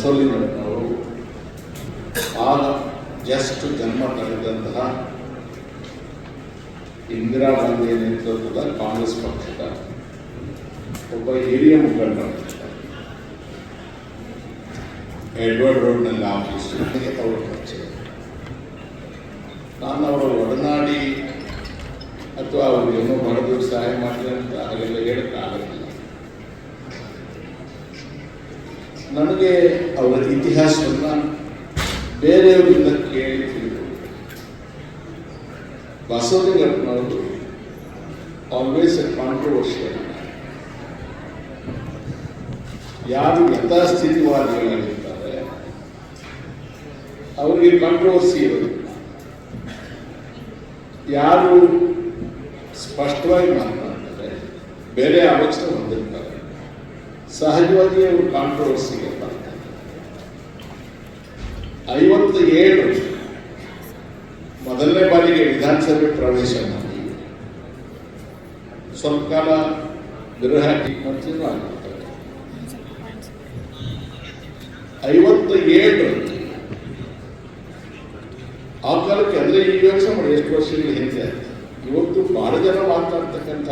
ಬಸವಲಿಂಗಪ್ಪನವರು ಆಗ ಜಸ್ಟ್ ಜನ್ಮ ತಳೆದಂತಹ ಇಂದಿರಾ ಗಾಂಧಿ ನೇತೃತ್ವದ ಕಾಂಗ್ರೆಸ್ ಪಕ್ಷದ ಒಬ್ಬ ಹಿರಿಯ ಮುಖಂಡ. ಎಡ್ವರ್ಡ್ ರೋಡ್ನಲ್ಲಿ ಆಫೀಸ್ ಅವರ ಪರಿಚಯ. ನಾನು ಅವರ ಒಡನಾಡಿ ಅಥವಾ ಅವ್ರಿಗೇನೋ ಬಹಳ ಸಹಾಯ ಮಾಡಿದೆ ಅಂತ ಹಾಗೆಲ್ಲ ಹೇಳೋಕ್ಕಾಗಲಿಲ್ಲ. ನನಗೆ ಅವರ ಇತಿಹಾಸವನ್ನು ಬೇರೆಯವರಿಂದ ಕೇಳಿ ತಿಳಿದು ಬಸವಲಿಂಗಪ್ಪನವರು ಆಲ್ವೇಸ್ ಎ ಕಾಂಟ್ರವರ್ಷಿಯಲ್. ಯಾರು ಯಥಾಸ್ಥಿತಿವಾದಿಗಳಾಗಿರ್ತಾರೆ ಅವರಿಗೆ ಕಾಂಟ್ರವರ್ಸಿ ಇರೋದಿಲ್ಲ. ಯಾರು ಸ್ಪಷ್ಟವಾಗಿ ಮಾತನಾಡ್ತಾರೆ, ಬೇರೆ ಆಲೋಚನೆ ಹೊಂದಿರ್ತಾರೆ, ಸಹಜವಾಗಿ ಅವರು ಕಾಂಟ್ರವರ್ಸಿಗೆ ಬರ್ತಾರೆ. 57 ಮೊದಲನೇ ಬಾರಿಗೆ ವಿಧಾನಸಭೆ ಪ್ರವೇಶ ಮಾಡಿ ಸ್ವಲ್ಪ ಕಾಲ ಗೃಹ ಮಂತ್ರಿನೂ ಆಗಿರ್ತಾರೆ. 57 ಆ ಕಾಲಕ್ಕೆ ಅಂದರೆ ಈ ಯೋಚನೆ ಮಾಡಿ ಎಷ್ಟು ವರ್ಷಗಳ ಹಿಂದೆ. ಇವತ್ತು ಬಹಳ ಜನ ಮಾತನಾಡ್ತಕ್ಕಂಥ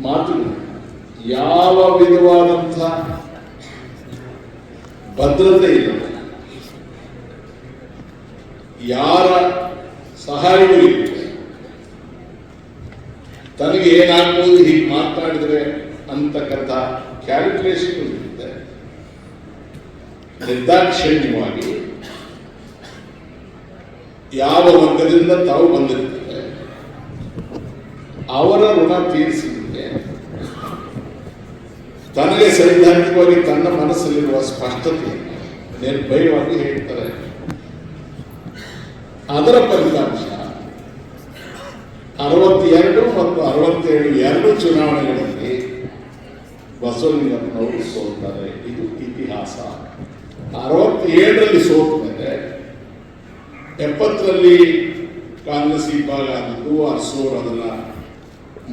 ಮಾತುಗಳು ಯಾವ ವಿಧವಾದಂಥ ಭದ್ರತೆ ಇಲ್ಲ, ಯಾರ ಸಹಾಯವೂ ಇಲ್ಲ, ತನಗೆ ಏನಾಗ್ಬೋದು ಹೀಗೆ ಮಾತನಾಡಿದರೆ ಅಂತಕ್ಕಂಥ ಕ್ಯಾಲ್ಕುಲೇಷನ್ ಇರುತ್ತೆ. ನಿರ್ದಾಕ್ಷಿಣ್ಯವಾಗಿ ಯಾವ ವರ್ಗದಿಂದ ತಾವು ಬಂದಿರ್ತಾರೆ ಅವರ ಋಣ ತೀರಿಸಲಿಕ್ಕೆ ತನಗೆ ಸೈದ್ಧಾಂತಿಕವಾಗಿ ತನ್ನ ಮನಸ್ಸಲ್ಲಿರುವ ಸ್ಪಷ್ಟತೆಯನ್ನು ನಿರ್ಭಯವಾಗಿ ಹೇಳ್ತಾರೆ. ಅದರ ಫಲಿತಾಂಶ 62 ಮತ್ತು 67 ಎರಡು ಚುನಾವಣೆಗಳಲ್ಲಿ ಬಸವಲಿಂಗಪ್ಪನವರು ಸೋಲ್ತಾರೆ. ಇದು ಇತಿಹಾಸ. 67ರಲ್ಲಿ ಸೋತ ಮೇಲೆ 70ರಲ್ಲಿ ಕಾಂಗ್ರೆಸ್ ವಿಭಾಗ ಆಗಿದ್ದು ಅರಸೋರು ಅದನ್ನು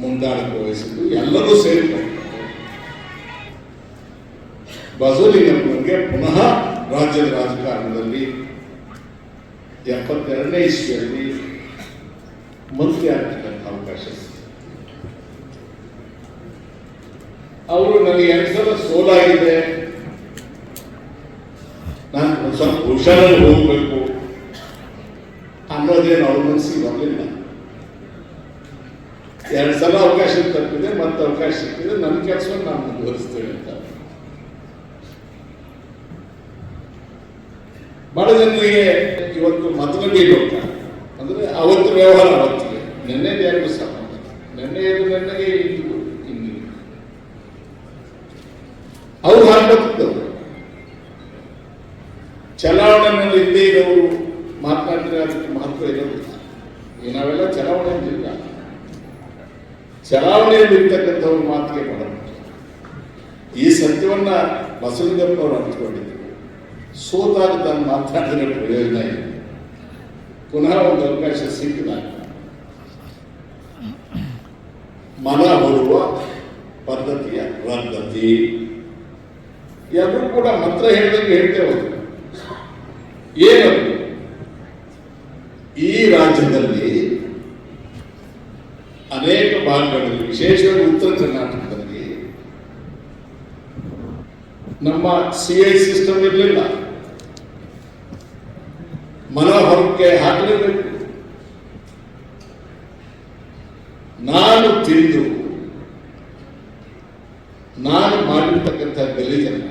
ಮುಂದಾಡಕ್ಕೆ ವಹಿಸಿದ್ದು ಎಲ್ಲರೂ ಸೇರಿಕೊಂಡು ಬಸವಲಿಂಗಪ್ಪನಿಗೆ ಪುನಃ ರಾಜ್ಯದ ರಾಜಕಾರಣದಲ್ಲಿ 72ನೇ ಇಸ್ವಿಯಲ್ಲಿ ಮಂತ್ರಿ ಆಗ್ತಕ್ಕಂಥ ಅವಕಾಶ. ಅವರು ನನಗೆ 2 ಸಲ ಸೋಲಾಗಿದೆ, ನಾನು ಸ್ವಲ್ಪ ಹುಷಾರಲ್ಲಿ ಹೋಗಬೇಕು ಅನ್ನೋದೇನು ಅವ್ರ ಮನಸ್ಸಿಗೆ ಬರಲಿಲ್ಲ. 2 ಸಲ ಅವಕಾಶ ತಪ್ಪಿದೆ, ಮತ್ತೆ ಅವಕಾಶ ಸಿಕ್ಕಿದೆ, ನನ್ನ ಕೆಲಸವನ್ನು ನಾನು ಮುಂದುವರಿಸ್ತೇನೆ ಅಂತ. ಬಹಳ ಜನರಿಗೆ ಇವತ್ತು ಮತಗಟ್ಟೆ ಹೋಗ್ತಾರೆ ಅಂದರೆ ಅವತ್ತು ವ್ಯವಹಾರ ಅವತ್ತಿಗೆ, ನೆನ್ನೆದು ಯಾರಿಗೂ ಸಂಬಂಧ, ನೆನ್ನೆಗೆ ಇಂದಿಗೂ ಹಿಂದಿಗೂ ಅವ್ರು ಹಾಕುತ್ತಿದ್ದವರು. ಚಲಾವಣೆಯಲ್ಲಿ ಇದ್ದೇ ಇರೋರು ಮಾತನಾಡಿದ್ರೆ ಅದಕ್ಕೆ ಮಹತ್ವ ಇರೋದಿಲ್ಲ. ಈ ನಾವೆಲ್ಲ ಚಲಾವಣೆಯಲ್ಲಿಲ್ಲ, ಚಲಾವಣೆಯಲ್ಲಿ ಇರ್ತಕ್ಕಂಥವ್ರ ಮಾತಿಗೆ ಬಹಳ ಮುಖ್ಯ. ಈ ಸತ್ಯವನ್ನ ಬಸವಲಿಂಗಪ್ಪನವರು ಅರ್ಥಕೊಂಡಿದ್ದರು. ಸೋತಾಗ ತಾನು ಮಾತನಾಡಿದ್ರೆ ಪ್ರಯೋಜನ ಇಲ್ಲ, ಪುನಃ ಒಂದು ಅವಕಾಶ ಸಿಕ್ಕಿದಾಗ ಮನ ಹೊರುವ ಪದ್ಧತಿಯ ರದ್ದತಿ. ಎಲ್ಲರೂ ಕೂಡ ಮಂತ್ರ ಹೇಳಿದಂಗೆ ಹೇಳ್ತೇ ಹೋದ್ರು. ಏನದು? ಈ ರಾಜ್ಯದಲ್ಲಿ ಅನೇಕ ಭಾಗಗಳಲ್ಲಿ, ವಿಶೇಷವಾಗಿ ಉತ್ತರ ಕರ್ನಾಟಕದಲ್ಲಿ ನಮ್ಮ CI ಸಿಸ್ಟಮ್ ಇರಲಿಲ್ಲ. ಮನ ಹೊರಕ್ಕೆ ಹಾಕಲೇಬೇಕು. ನಾನು ತಿಳಿದು ನಾನು ಮಾಡಿರ್ತಕ್ಕಂಥ ಗಲೀಜನ್ನ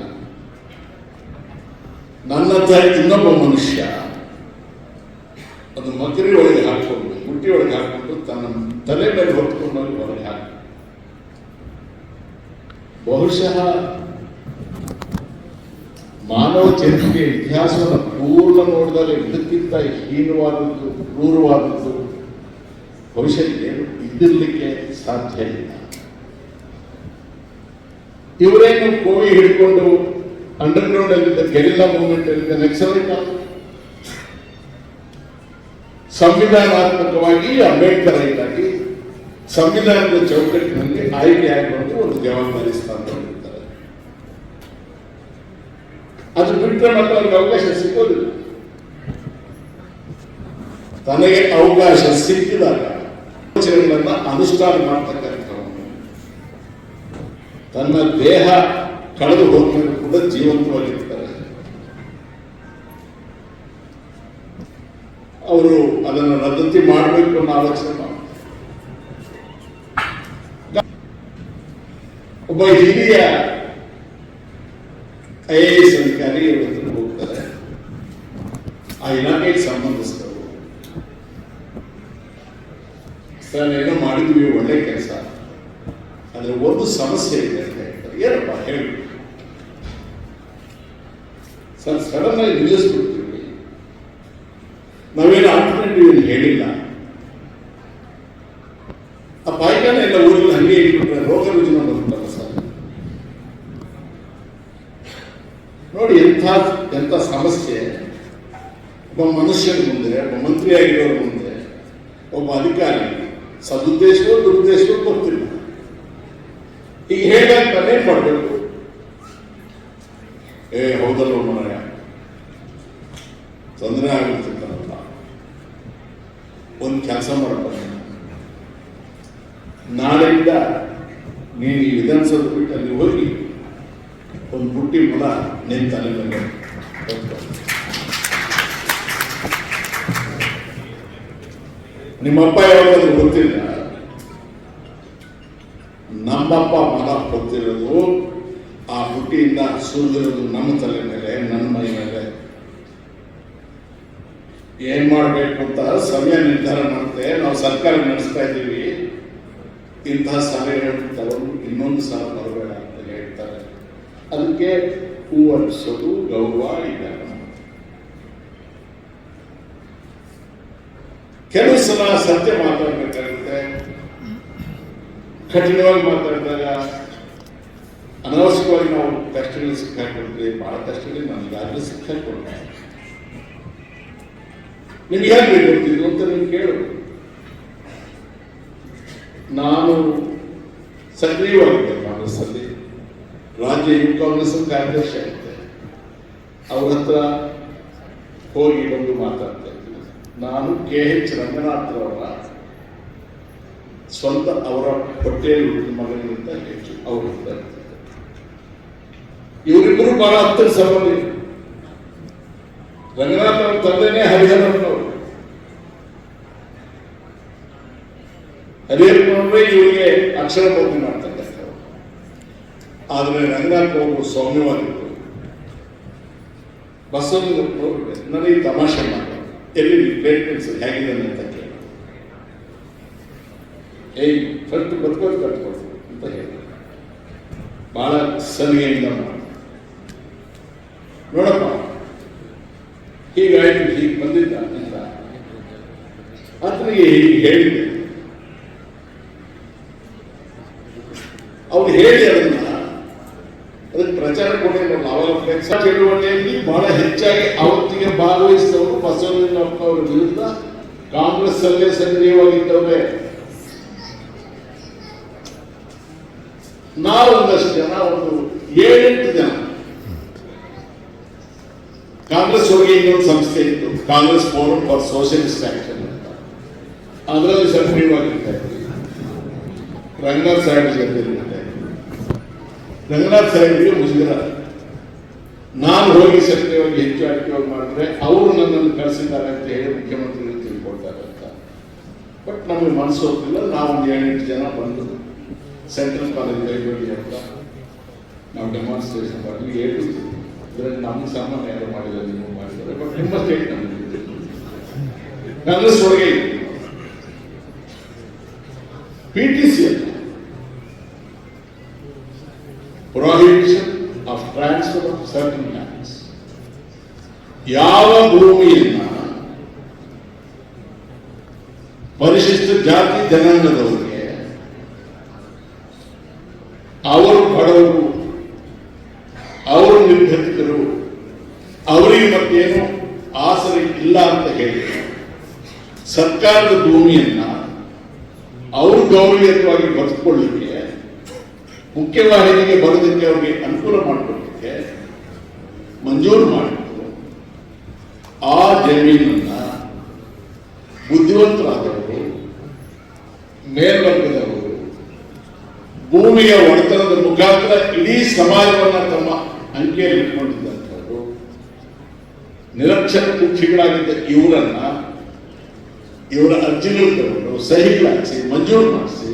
ನನ್ನಂತ ಇನ್ನೊಬ್ಬ ಮನುಷ್ಯ ಅದು ಮಕರಿ ಒಳಗೆ ಹಾಕೊಂಡು, ಮುಟ್ಟಿ ಒಳಗೆ ಹಾಕೊಂಡು ತನ್ನ ತಲೆ ಮೇಲೆ ಹೊತ್ಕೊಂಡು ಹೊರಗೆ ಹಾಕಿ, ಬಹುಶಃ ಮಾನವ ಚರಿತ್ರೆಯ ಇತಿಹಾಸವನ್ನು ಪೂರ್ಣ ನೋಡಿದಾಗ ಇದಕ್ಕಿಂತ ಹೀನವಾದದ್ದು, ಕ್ರೂರವಾದದ್ದು ಬಹುಶಃ ಏನು ಇದ್ದಿರಲಿಕ್ಕೆ ಸಾಧ್ಯ ಇಲ್ಲ. ಇವರೇನು ಕೋವಿ ಹಿಡ್ಕೊಂಡು ಅಂಡರ್ಗ್ರೌಂಡ್ ಅಲ್ಲಿದ್ದ ಗೆರಿಲ್ಲಾ ಮೂವ್ಮೆಂಟ್ ಅಲ್ಲಿದ್ದ ನಕ್ಸಲೈಟ್ ಸಂವಿಧಾನಾತ್ಮಕವಾಗಿ ಅಂಬೇಡ್ಕರ್ ಆಗಿ ಸಂವಿಧಾನದ ಚೌಕಟ್ಟಿನಲ್ಲಿ ಆಯ್ಕೆ ಆಗಿಕೊಂಡು ಒಂದು ಜವಾಬ್ದಾರಿ ಸ್ಥಾನದಲ್ಲಿರ್ತಾರೆ. ಬಿಟ್ಟರೆ ಮತ್ತೆ ಅವ್ರಿಗೆ ಅವಕಾಶ ಸಿಗೋದಿಲ್ಲ. ತನಗೆ ಅವಕಾಶ ಸಿಕ್ಕಿದಾಗ ಯೋಚನೆಗಳನ್ನ ಅನುಷ್ಠಾನ ಮಾಡ್ತಕ್ಕಂಥವನು ತನ್ನ ದೇಹ ಕಳೆದು ಹೋದ್ಮೇಲೆ ಕೂಡ ಜೀವಂತವಾಗಿರ್ತಾರೆ. ಅವರು ಅದನ್ನು ರದ್ದತಿ ಮಾಡಬೇಕು ಅನ್ನೋ ಆಲೋಚನೆ ಮಾಡ್ತಾರೆ. ಒಬ್ಬ ಹಿರಿಯ IAS ಅಧಿಕಾರಿ ಇವತ್ತು ಹೋಗ್ತಾರೆ. ಆ ಇಲಾಖೆಗೆ ಸಂಬಂಧಿಸಿದವರು ಸರ್ ಏನೋ ಮಾಡಿದ್ವಿ ಒಳ್ಳೆ ಕೆಲಸ, ಆದ್ರೆ ಒಂದು ಸಮಸ್ಯೆ ಇದೆ ಅಂತ ಹೇಳ್ತಾರೆ. ಏನಪ್ಪ ಹೇಳಿ ಸರ್, ಸಡನ್ ಆಗಿ ನಿಲ್ಲಿಸ್ಬಿಡ್ತೀವಿ, ನಾವೇನು ಆಲ್ಟರ್ನೇಟಿವ್ ಏನು ಹೇಳಿಲ್ಲ. ಆ ಪಾಯ್ಖಾನೆ ಎಲ್ಲ ಊರಲ್ಲಿ ಹಂಗೆ ಇಟ್ಬಿಟ್ರೆ ರೋಗ ರುಜಿನ ಬರುತ್ತಲ್ಲ ಸರ್. ನೋಡಿ ಎಂಥ ಸಮಸ್ಯೆ. ಒಬ್ಬ ಮನುಷ್ಯನ ಮುಂದೆ, ಒಬ್ಬ ಮಂತ್ರಿ ಆಗಿರೋರ ಮುಂದೆ, ಒಬ್ಬ ಅಧಿಕಾರಿ ಸದುದ್ದೇಶವೋ ದುರುದ್ದೇಶವೋ ಗೊತ್ತಿಲ್ಲ. ಈಗ ಹೇಗಾಗ್ತಾನೆ ಮಾಡಬೇಕು. ಹೌದಲ್ಲ ಮನೆಯ ತೊಂದರೆ ಆಗುತ್ತಿದ್ದಾರಲ್ಲ, ಒಂದು ಕೆಲಸ ಮಾಡಪ್ಪ, ನಾಳೆಯಿಂದ ನೀನು ಈ ವಿಧಾನಸೌಧ ಬಿಟ್ಟು ಅಲ್ಲಿ ಹೋಗಿ ಒಂದು ಬುಟ್ಟಿ ಮೊಲ ನಿನ್ನ ತಲೆ ಮೇಲೆ ನಿಮ್ಮಪ್ಪ ಯಾವಾಗಾದ್ರೂ ಗೊತ್ತಿಲ್ಲ. ನಮ್ಮಪ್ಪ ಮಗ ಗೊತ್ತಿರೋದು ಆ ಬುಟ್ಟಿಯಿಂದ ಸುರಿದಿರೋದು ನಮ್ಮ ತಲೆ ಮೇಲೆ, ನನ್ನ ಮೈ ಮೇಲೆ. ಏನ್ ಮಾಡ್ಬೇಕು ಅಂತ ಸಮಯ ನಿರ್ಧಾರ ಮಾಡುತ್ತೆ. ನಾವು ಸರ್ಕಾರ ನಡೆಸ್ತಾ ಇದ್ದೀವಿ, ಇಂತಹ ಸಲಹೆಗಳನ್ನು ತಗೊಂಡು ಇನ್ನೊಂದು ಸಲ ಬರಬೇಡ ಅಂತ ಹೇಳ್ತಾರೆ. ಅದಕ್ಕೆ ಹೂ ಅನಿಸೋದು ಗೌರವ ಇದೆ. ಕೆಲವು ಸಲ ಸತ್ಯ ಮಾತಾಡಬೇಕಾಗುತ್ತೆ. ಕಠಿಣವಾಗಿ ಮಾತಾಡಿದಾಗ ಅನವಶ್ಯಕವಾಗಿ ನಾವು ಕಷ್ಟಗಳು ಸಿಕ್ಕಾಕೊಳ್ತೀವಿ. ಬಹಳ ಕಷ್ಟಗಳು ನಮ್ಗಾಗಲೂ ಸಿಕ್ಕಾಕೊಳ್ತೀವಿ. ನಿಮ್ಗೆ ಯಾಕೆ ಗೊತ್ತಿದ್ರು ಅಂತ ನೀವು ಕೇಳೋದು. ನಾನು ಸಕ್ರಿಯವಾಗಿದ್ದೆ ಕಾಂಗ್ರೆಸ್ಸಲ್ಲಿ, ರಾಜ್ಯ ಯುವ ಕಾಂಗ್ರೆಸ್ ಕಾರ್ಯದರ್ಶಿ ಆಗಿದ್ದೆ. ಅವ್ರ ಹತ್ರ ಹೋಗಿ ಬಂದು ಮಾತಾಡ್ತಾ ಇದ್ದೀನಿ. ನಾನು KH ರಂಗನಾಥ್ರವರ ಸ್ವಂತ ಅವರ ಹೊಟ್ಟೆಯಲ್ಲಿ ಹುಟ್ಟಿದ ಮಗನಿಗಿಂತ ಹೆಚ್ಚು ಅವ್ರ ಹತ್ರ. ಇವರಿಬ್ಬರು ಬಹಳ ಹತ್ತಿರ ಸಂಬಂಧಿ. ರಂಗನಾಥ್ ಅವ್ರ ತಂದೆನೇ ಹರಿಹರನವರು. ಹರಿಹರನವರೇ ಇವರಿಗೆ ಅಕ್ಷರ ಬೋಧನೆ ಮಾಡ್ತಕ್ಕಂಥವ್ರು. ಆದರೆ ರಂಗನಾಥ್ ಅವರು ಸೌಮ್ಯವಾಗಿದ್ದರು. ಬಸವನವರು ನನಗೆ ತಮಾಷೆ ಮಾಡಿ ಎಲ್ಲಿ ಪ್ಲೇಟ್ಮೆಂಟ್ಸ್ ಹೇಗಿದ್ದಾನೆ ಅಂತ ಕೇಳಿ, ಫಸ್ಟ್ ಬದುಕೋದು ಕಟ್ಕೊಡ್ತು ಅಂತ ಹೇಳಿ ಬಹಳ ಸಲಿಗೆಯಿಂದ ಮಾಡಿ, ನೋಡಪ್ಪ ಹೀಗಾಯ್ತು, ಹೀಗೆ ಬಂದಿದ್ದ ಅಂತ ಆತನಿಗೆ ಹೀಗೆ ಹೇಳಿದೆ. ಅವ್ರು ಹೇಳಿ ಅದಕ್ಕೆ ಪ್ರಚಾರ ಕೊಟ್ಟಿಲ್ಲ. ಅವಾಗ ಫ್ಲೆಕ್ಸ್ ಚಳುವಳಿಯಲ್ಲಿ ಬಹಳ ಹೆಚ್ಚಾಗಿ ಅವತ್ತಿಗೆ ಭಾಗವಹಿಸಿದವರು ಬಸವಲಿಂಗಪ್ಪನವರ ವಿರುದ್ಧ ಕಾಂಗ್ರೆಸ್ ಅಲ್ಲೇ ಸಕ್ರಿಯವಾಗಿದ್ದವರೇ. ನಾವೊಂದಷ್ಟು ಜನ, ಒಂದು 7-8 ಜನ ಕಾಂಗ್ರೆಸ್ ಹೋಗಿ ಇನ್ನೊಂದು ಸಂಸ್ಥೆ ಇತ್ತು, Congress forum for socialist action ಅಂತ. ಅದರಲ್ಲಿ ಸಕ್ರಿಯವಾಗಿರ್ತಾ ಇದ್ವಿ. ರಂಗನಾಥ್ ಸಾಹೇಬ್ ಜೊತೆ ಇರ್ತಾ ಇದ್ವಿ. ರಂಗನಾಥ್ ಸಾಹೇಬ್ಗೆ ಮುಜುಗರ, ನಾನು ಹೋಗಿ ಸಕ್ರಿಯವಾಗಿ ಹೆಚ್ಚು ಆಕ್ಟಿವ್ ಮಾಡಿದ್ರೆ ಅವರು ನನ್ನನ್ನು ಕಳಿಸಿದ್ದಾರೆ ಅಂತ ಹೇಳಿ ಮುಖ್ಯಮಂತ್ರಿಗಳು ತಿಳ್ಕೊಳ್ತಾರೆ ಅಂತ. ಬಟ್ ನಮಗೆ ಮನಸ್ಸು ಹೋಗ್ತಿಲ್ಲ. ನಾವೊಂದು 7-8 ಜನ ಬಂದು ಸೆಂಟ್ರಲ್ ಕಾಲೇಜ್ ಲೈಬ್ರರಿ ಅಂತ ನಾವು ಡೆಮಾನ್ಸ್ಟ್ರೇಷನ್ ಮಾಡಲಿ ಹೇಳ್ತೀವಿ. ಇದರಲ್ಲಿ ನಮ್ಗೆ ಸಾಮಾನ್ಯ ಯಾರು ಮಾಡಿಲ್ಲ, ನೀವು ಮಾಡಿದ್ದಾರೆ. ಬಟ್ ನಿಮ್ಮ ಸ್ಟೇಟ್ ನಮಗೆ ಕಾಂಗ್ರೆಸ್ ಒಳಗೆ PTC prohibition of transfer of certain lands. ಯಾವ ಭೂಮಿಯನ್ನ ಪರಿಶಿಷ್ಟ ಜಾತಿ ಜನಾಂಗದವರಿಗೆ, ಅವರು ಬಡವರು, ಅವರು ನಿರ್ಗತಿಕರು, ಅವರಿಗೆ ಮತ್ತೇನು ಆಸರೆ ಇಲ್ಲ ಅಂತ ಹೇಳಿ ಸರ್ಕಾರದ ಭೂಮಿಯನ್ನ ಅವರು ಗೌರವಯುತವಾಗಿ ಬದುಕೊಳ್ಳಿಕ್ಕೆ, ಮುಖ್ಯವಾಹಿನಿಗೆ ಬರೋದಕ್ಕೆ ಅವ್ರಿಗೆ ಅನುಕೂಲ ಮಾಡಿಕೊಡ್ಲಿಕ್ಕೆ ಮಂಜೂರು ಮಾಡಿದ್ದು ಆ ಜಮೀನನ್ನ ಬುದ್ಧಿವಂತರಾದವರು, ಮೇಲ್ವರ್ಗದವರು ಭೂಮಿಯ ಒಡೆತನದ ಮುಖಾಂತರ ಇಡೀ ಸಮಾಜವನ್ನ ತಮ್ಮ ಅಂಕೆಯಲ್ಲಿ ಇಟ್ಕೊಂಡಿದ್ದಂಥವರು ನಿರಕ್ಷರ ಕುಕ್ಷಿಗಳಾಗಿದ್ದ ಇವರ ಅರ್ಜಿಗಳು ತಗೊಂಡು ಸಹಿಗಳಾಗಿಸಿ ಮಂಜೂರು ಮಾಡಿಸಿ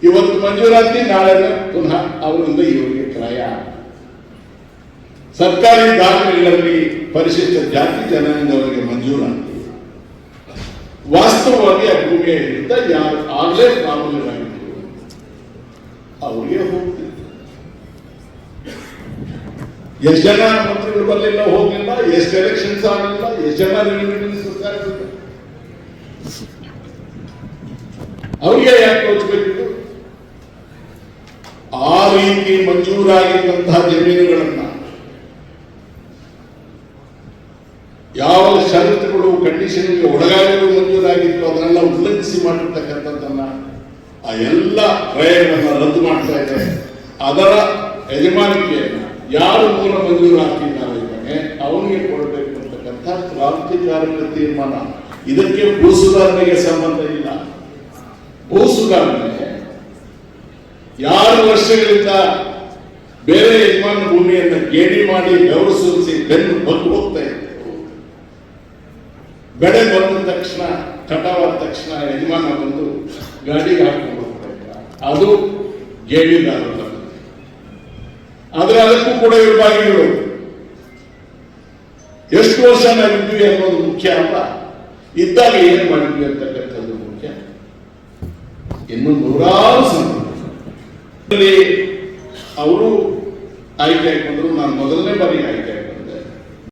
ಇವತ್ತು ಮಂಜೂರಾತಿ ನಾಳೆ ಪುನಃ ಅವರಿಂದ ಇವರಿಗೆ ಕ್ರಯ. ಸರ್ಕಾರಿ ದಾಖಲೆಗಳಲ್ಲಿ ಪರಿಶಿಷ್ಟ ಜಾತಿ ಜನಾಂಗದವರಿಗೆ ಮಂಜೂರಾತಿ. ವಾಸ್ತವವಾಗಿ ಆ ಭೂಮಿಯ ವಿರುದ್ಧ ಯಾರು ಆಗಲೇ ಪ್ರಾಬಲ್ಯವಾಗಿತ್ತು ಅವರಿಗೆ ಹೋಗ್ತಿತ್ತು. ಎಷ್ಟು ಜನ ಮಂತ್ರಿಗಳು ಬರಲಿಲ್ಲ, ಹೋಗಲಿಲ್ಲ, ಎಷ್ಟು ಎಲೆಕ್ಷನ್ಸ್ ಆಗಲಿಲ್ಲ, ಎಷ್ಟು ಜನ ಸರ್ಕಾರ ಅವರಿಗೆ ಯಾಕೆ ಹೋಗ್ಬೇಕಿತ್ತು? ಆ ರೀತಿ ಮಂಜೂರಾಗಿದ್ದಂತಹ ಜಮೀನುಗಳನ್ನ ಯಾವ ಷರತ್ತುಗಳು ಕಂಡೀಷನ್ಗೆ ಒಳಗಾಗಲು ಮಂಜೂರಾಗಿತ್ತು ಅದನ್ನೆಲ್ಲ ಉಲ್ಲಂಘಿಸಿ ಮಾಡಿರ್ತಕ್ಕಂಥದ್ದನ್ನ ಆ ಎಲ್ಲ ಕ್ರಯಗಳನ್ನು ರದ್ದು ಮಾಡ್ತಾ ಇದ್ದಾರೆ. ಅದರ ಯಜಮಾನಿಕೆಯನ್ನು ಯಾರು ಮೂಲ ಮಂಜೂರಾತಿದ್ದಾನೆ ಅವನಿಗೆ ಕೊಡಬೇಕು ಅಂತಕ್ಕಂಥ ಕ್ರಾಂತಿಕಾರಕ ತೀರ್ಮಾನ. ಇದಕ್ಕೆ ಭೂ ಸುಧಾರಣೆಗೆ ಸಂಬಂಧ ಇಲ್ಲ. ಭೂ ಸುಧಾರಣೆ ಯಾರು ವರ್ಷಗಳಿಂದ ಬೇರೆ ಯಜಮಾನ ಭೂಮಿಯನ್ನು ಗೇಣಿ ಮಾಡಿ ಬೆವರು ಸುರಿಸಿ ಬೆನ್ನು ಬಗ್ಗು ಹೋಗ್ತಾ ಇತ್ತು. ಬೆಳೆ ಬಂದ ತಕ್ಷಣ, ಕಟಾವಾದ ತಕ್ಷಣ ಯಜಮಾನ ಬಂದು ಗಾಡಿಗೆ ಹಾಕೊಂಡು ಹೋಗ್ತಾ ಇದ್ದ. ಅದು ಗೇಣಿದಾರರ. ಆದ್ರೆ ಅದಕ್ಕೂ ಕೂಡ ಇರಬಾಗಿಗಳು ಎಷ್ಟು ವರ್ಷ ನಾವಿದ್ವಿ ಅನ್ನೋದು ಮುಖ್ಯ ಅಲ್ಲ, ಇದ್ದಾಗ ಏನ್ ಮಾಡಿದ್ವಿ ಅಂತಕ್ಕಂಥದ್ದು ಮುಖ್ಯ. ಇನ್ನು ನೂರಾರು ಸಂದರ್ಭದಲ್ಲಿ ಅವರು ಆಯ್ಕೆ ಬಂದ್ರು. ನಾನು ಮೊದಲನೇ ಬಾರಿ ಆಯ್ಕೆ